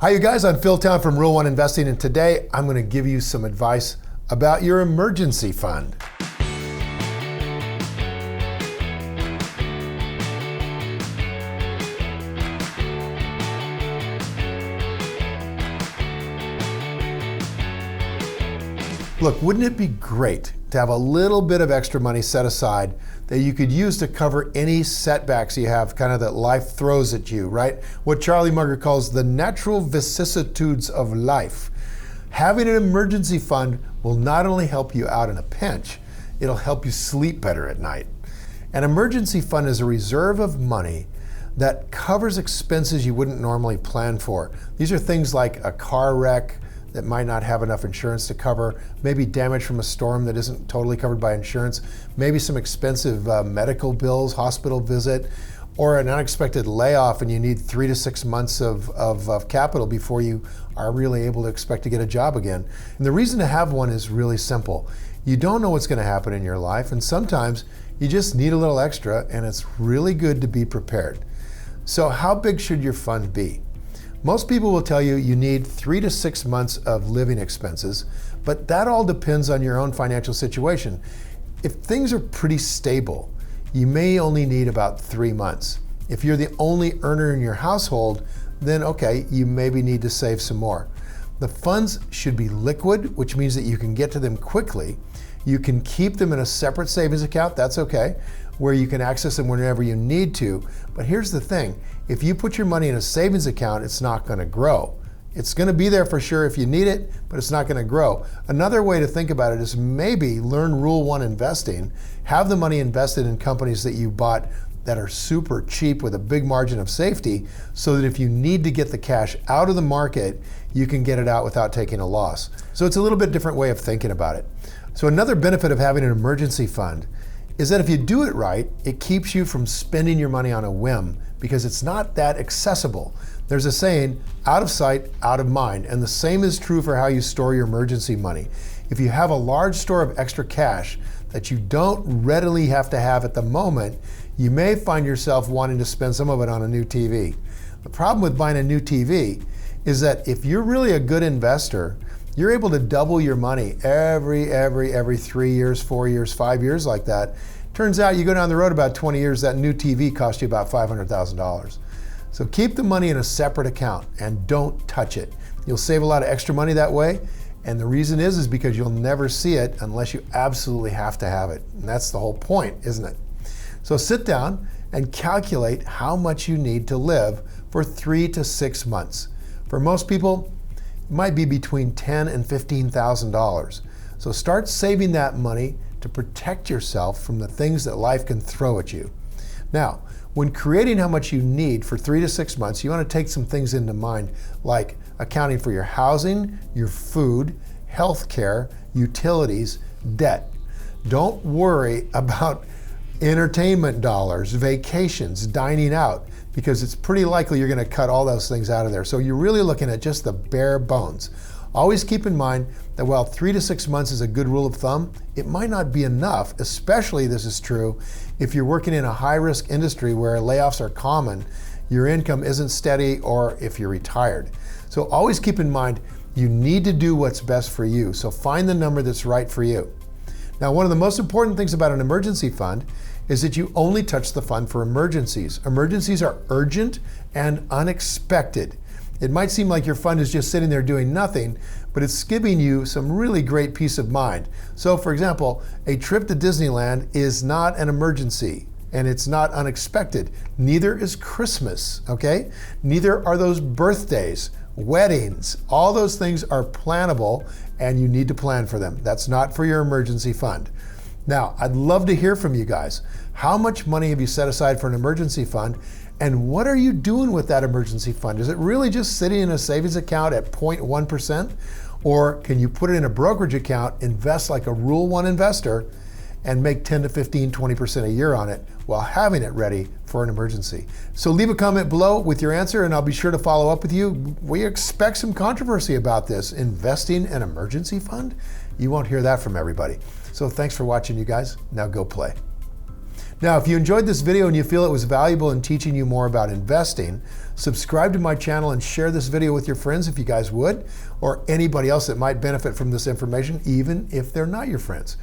Hi, you guys. I'm Phil Town from Rule 1 Investing, and today I'm going to give you some advice about your emergency fund. Look, wouldn't it be great to have a little bit of extra money set aside that you could use to cover any setbacks you have, kind of that life throws at you, right? What Charlie Munger calls the natural vicissitudes of life. Having an emergency fund will not only help you out in a pinch, it'll help you sleep better at night. An emergency fund is a reserve of money that covers expenses you wouldn't normally plan for. These are things like a car wreck that might not have enough insurance to cover, maybe damage from a storm that isn't totally covered by insurance, maybe some expensive medical bills, hospital visit, or an unexpected layoff and you need 3 to 6 months of capital before you are really able to expect to get a job again. And the reason to have one is really simple. You don't know what's going to happen in your life, and sometimes you just need a little extra, and it's really good to be prepared. So how big should your fund be? Most people will tell you you need 3 to 6 months of living expenses, but that all depends on your own financial situation. If things are pretty stable, you may only need about 3 months. If you're the only earner in your household, then okay, you maybe need to save some more. The funds should be liquid, which means that you can get to them quickly. You can keep them in a separate savings account, that's okay, where you can access them whenever you need to. But here's the thing, if you put your money in a savings account, it's not gonna grow. It's gonna be there for sure if you need it, but it's not gonna grow. Another way to think about it is maybe learn Rule 1 investing, have the money invested in companies that you bought that are super cheap with a big margin of safety, so that if you need to get the cash out of the market, you can get it out without taking a loss. So it's a little bit different way of thinking about it. So another benefit of having an emergency fund is that if you do it right, it keeps you from spending your money on a whim because it's not that accessible. There's a saying, out of sight, out of mind, and the same is true for how you store your emergency money. If you have a large store of extra cash that you don't readily have to have at the moment, you may find yourself wanting to spend some of it on a new TV. The problem with buying a new TV is that if you're really a good investor, you're able to double your money every 3 years, 4 years, 5 years like that. Turns out you go down the road about 20 years, that new TV cost you about $500,000. So keep the money in a separate account and don't touch it. You'll save a lot of extra money that way. And the reason is because you'll never see it unless you absolutely have to have it. And that's the whole point, isn't it? So sit down and calculate how much you need to live for 3 to 6 months. For most people, it might be between $10,000 and $15,000. So start saving that money to protect yourself from the things that life can throw at you. Now, when creating how much you need for 3 to 6 months, you want to take some things into mind, like accounting for your housing, your food, health care, utilities, debt. Don't worry about entertainment dollars, vacations, dining out, because it's pretty likely you're going to cut all those things out of there. So you're really looking at just the bare bones. Always keep in mind that while 3 to 6 months is a good rule of thumb, it might not be enough, especially this is true if you're working in a high-risk industry where layoffs are common, your income isn't steady, or if you're retired. So always keep in mind, you need to do what's best for you. So find the number that's right for you. Now, one of the most important things about an emergency fund is that you only touch the fund for emergencies. Emergencies are urgent and unexpected. It might seem like your fund is just sitting there doing nothing, but it's giving you some really great peace of mind. So for example, a trip to Disneyland is not an emergency and it's not unexpected. Neither is Christmas, okay? Neither are those birthdays, weddings. All those things are plannable and you need to plan for them. That's not for your emergency fund. Now, I'd love to hear from you guys. How much money have you set aside for an emergency fund? And what are you doing with that emergency fund? Is it really just sitting in a savings account at 0.1%? Or can you put it in a brokerage account, invest like a Rule 1 investor, and make 10 to 15, 20% a year on it while having it ready for an emergency? So leave a comment below with your answer and I'll be sure to follow up with you. We expect some controversy about this. Investing an emergency fund? You won't hear that from everybody. So thanks for watching, you guys. Now go play. Now, if you enjoyed this video and you feel it was valuable in teaching you more about investing, subscribe to my channel and share this video with your friends if you guys would, or anybody else that might benefit from this information, even if they're not your friends.